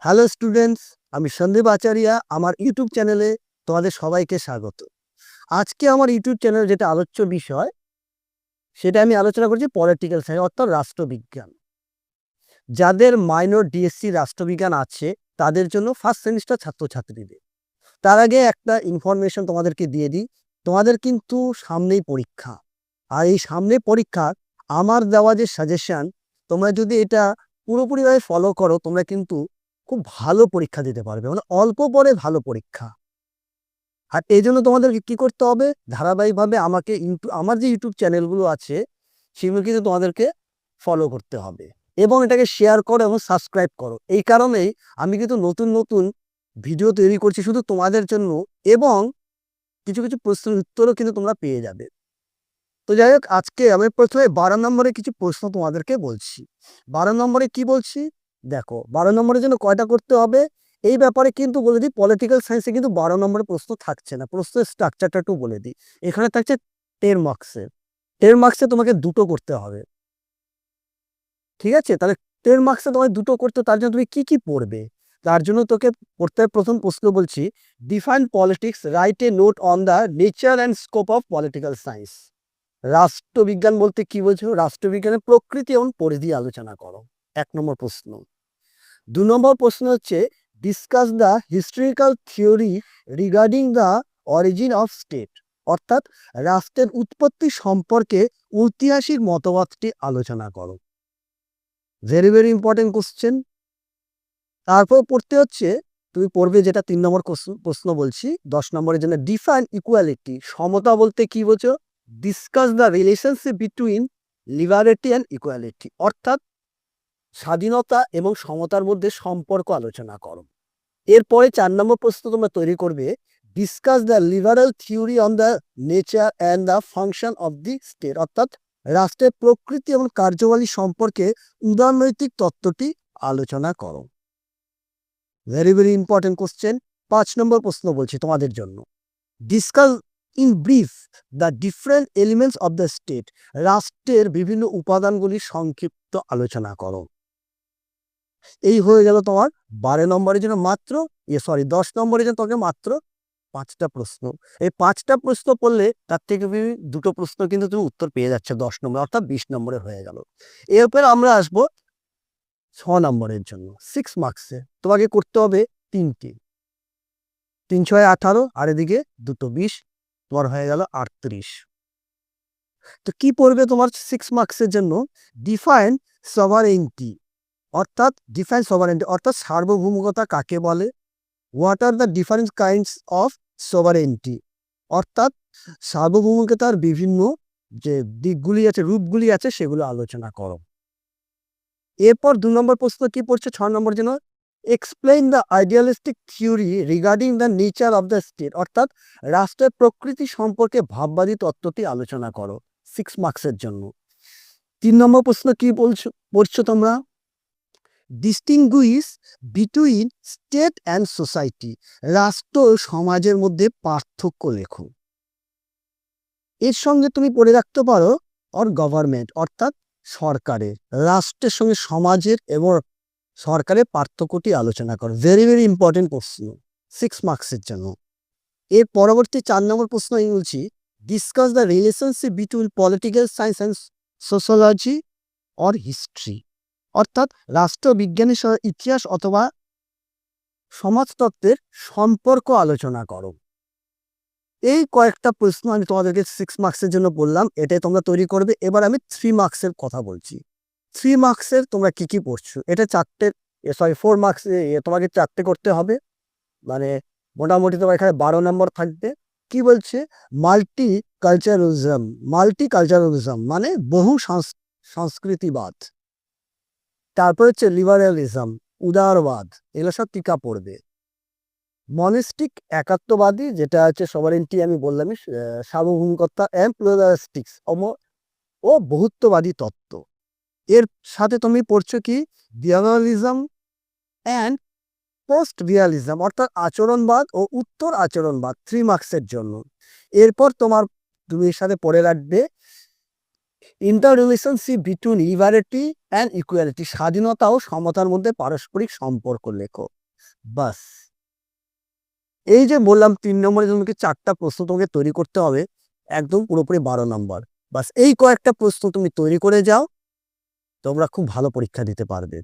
Hello students, আমি সন্দীপ আচারিয়া। আমার YouTube চ্যানেলে তোমাদের সবাইকে স্বাগত। আজকে আমার ইউটিউব চ্যানেলে যেটা আলোচ্য বিষয়, সেটা আমি আলোচনা করছি পলিটিক্যাল সায়েন্স অর্থাৎ রাষ্ট্রবিজ্ঞান। যাদের মাইনর ডিএসসি রাষ্ট্রবিজ্ঞান আছে তাদের জন্য ফার্স্ট সেমিস্টার ছাত্রছাত্রীদের। তার আগে একটা ইনফরমেশন তোমাদেরকে দিয়ে দিই, তোমাদের কিন্তু সামনেই পরীক্ষা। আর এই সামনে পরীক্ষা আমার দেওয়া যে সাজেশন, তোমরা যদি এটা পুরোপুরিভাবে ফলো করো তোমরা কিন্তু খুব ভালো পরীক্ষা দিতে পারবে, মানে অল্প পরে ভালো পরীক্ষা। আর এই জন্য তোমাদেরকে কি করতে হবে, ধারাবাহিকভাবে আমাকে আমার যে ইউটিউব চ্যানেলগুলো আছে সেগুলো কিন্তু তোমাদেরকে ফলো করতে হবে এবং এটাকে শেয়ার করো এবং সাবস্ক্রাইব করো। এই কারণেই আমি কিন্তু নতুন নতুন ভিডিও তৈরি করছি শুধু তোমাদের জন্য, এবং কিছু কিছু প্রশ্নের উত্তরও কিন্তু তোমরা পেয়ে যাবে। তো যাই হোক, আজকে আমি প্রথমে 12 নম্বরে কিছু প্রশ্ন তোমাদেরকে বলছি। 12 নম্বরে কি বলছি দেখো, 12 নম্বরের জন্য কয়টা করতে হবে এই ব্যাপারে কিন্তু বলে দিই। পলিটিক্যাল সায়েন্সে কিন্তু 12 নম্বরের প্রশ্ন থাকছে না, প্রশ্নের স্ট্রাকচারটা একটু বলে দিই। এখানে থাকছে 10 মার্কসের। 10 মার্কসে তোমাকে দুটো করতে হবে, ঠিক আছে? তাহলে 10 মার্কসে তোমায় দুটো করতে, তার জন্য তুমি কি কি পড়বে? তার জন্য তোকে পড়তে হবে, প্রথম প্রশ্ন বলছি, define politics, write a note on the nature and scope of political science. রাষ্ট্রবিজ্ঞান বলতে কি বোঝো? রাষ্ট্রবিজ্ঞানের প্রকৃতি এবং পরিধি আলোচনা করো, 1 নম্বর প্রশ্ন। 2 নম্বর প্রশ্ন হচ্ছে, discuss the historical theory regarding the origin of state, অর্থাৎ রাষ্ট্রের উৎপত্তি সম্পর্কে ঐতিহাসিক মতবাদটি আলোচনা করো। Very very important question. তারপর পড়তে হচ্ছে, তুমি পড়বে যেটা 3 নম্বর প্রশ্ন বলছি 10 নম্বরের জন্য, ডিফাইন ইকুয়ালিটি, সমতা বলতে কি বোঝো? Discuss the relationship between liberty and equality, অর্থাৎ স্বাধীনতা এবং সমতার মধ্যে সম্পর্ক আলোচনা করো। এরপরে 4 নম্বর প্রশ্ন তোমরা তৈরি করবে, discuss the liberal theory on the nature and the function of the state, অর্থাৎ রাষ্ট্রের প্রকৃতি এবং কার্যাবলী সম্পর্কে উদারনৈতিক তত্ত্বটি আলোচনা করো। Very very important question. 5 নম্বর প্রশ্ন বলছি তোমাদের জন্য, discuss in brief the different elements of the state, রাষ্ট্রের বিভিন্ন উপাদানগুলির সংক্ষিপ্ত আলোচনা করো। এই হয়ে গেল তোমার 12 নম্বরের জন্য মাত্র 10 নম্বরের জন্য তোকে মাত্র 5টা প্রশ্ন। এই 5টা প্রশ্ন পড়লে তার থেকে তুমি দুটো প্রশ্ন কিন্তু তুমি উত্তর পেয়ে যাচ্ছে 10 নম্বর, অর্থাৎ 20 নম্বরে হয়ে গেল। এরপর আমরা আসবো 6 নম্বরের জন্য, 6 মার্কসে তোমাকে করতে হবে 3টি। 3 × 6 = 18, আর এদিকে দুটো 20, তোমার হয়ে গেল 38। তো কি পড়বে তোমার 6 মার্কসের জন্য? ডিফাইন সভারেইনটি, অর্থাৎ ডিফাইন সভারেইনটি অর্থাৎ সার্বভৌমতা কাকে বলে? What are the different kinds of sovereignty, অর্থাৎ সার্বভৌমতার বিভিন্ন যে দিকগুলি আছে, রূপগুলি আছে, সেগুলো আলোচনা করো। এরপর 2 নম্বর প্রশ্ন কি পড়ছে 6 নম্বর জন্য, explain the idealistic theory regarding the nature of the state, অর্থাৎ রাষ্ট্রের প্রকৃতি সম্পর্কে ভাববাদী তত্ত্বটি আলোচনা করো, 6 মার্কসের জন্য। 3 নম্বর প্রশ্ন কি পড়ছো তোমরা, distinguish between state and society, রাষ্ট্র ও সমাজের মধ্যে পার্থক্য লেখো। এর সঙ্গে তুমি পড়ে রাখতে পারো অর গভর্নমেন্ট, অর্থাৎ সরকারের, রাষ্ট্রের সঙ্গে সমাজের এবং সরকারের পার্থক্যটি আলোচনা করো। ভেরি ভেরি ইম্পর্টেন্ট প্রশ্ন 6 মার্কসের জন্য। এর পরবর্তী 4 নম্বর প্রশ্ন আমি বলছি, discuss the relationship between political science and sociology or history, অর্থাৎ রাষ্ট্রবিজ্ঞানের সঙ্গে ইতিহাস অথবা সমাজতত্ত্বের সম্পর্ক আলোচনা করো। এই কয়েকটা প্রশ্ন আমি তোমাদেরকে 6 মার্কসের জন্য বললাম, এটাই তোমরা তৈরি করবে। এবার আমি 3 মার্কসের কথা বলছি। 3 মার্কসের তোমরা কি কি পড়ছো? এটা 4 মার্কস, তোমাকে 4টে করতে হবে, মানে মোটামুটি তোমার এখানে 12 নম্বর থাকবে। কি বলছে? মাল্টিকালচারালিজম মানে বহু সংস্কৃতিবাদ। তারপর হচ্ছে লিবারালিজম, উদারবাদ, এগুলো সব টিকা পড়বে। মনিস্টিক একাত্মবাদী, যেটা হচ্ছে সভারেন্টি আমি বললামই, সার্বভৌমিকতা অ্যান্ড প্লুরালিস্টিক্স ও বহুত্ববাদী তত্ত্ব। এর সাথে তুমি পড়ছো কি, বিহেভিয়ারিজম অ্যান্ড পোস্ট বিহেভিয়ারিজম, অর্থাৎ আচরণবাদ ও উত্তর আচরণবাদ, 3 মার্কসের জন্য। এরপর তুমি এর সাথে পড়ে রাখবে inter relationship between liberty and equality, স্বাধীনতা ও সমতার মধ্যে পারস্পরিক সম্পর্ক লেখো। বাস, এই যে বললাম 3 নম্বরে তোমাকে 4টা প্রশ্ন তোমাকে তৈরি করতে হবে, একদম পুরোপুরি 12 নম্বর। বাস এই কয়েকটা প্রশ্ন তুমি তৈরি করে যাও, তোমরা খুব ভালো পরীক্ষা দিতে পারবে।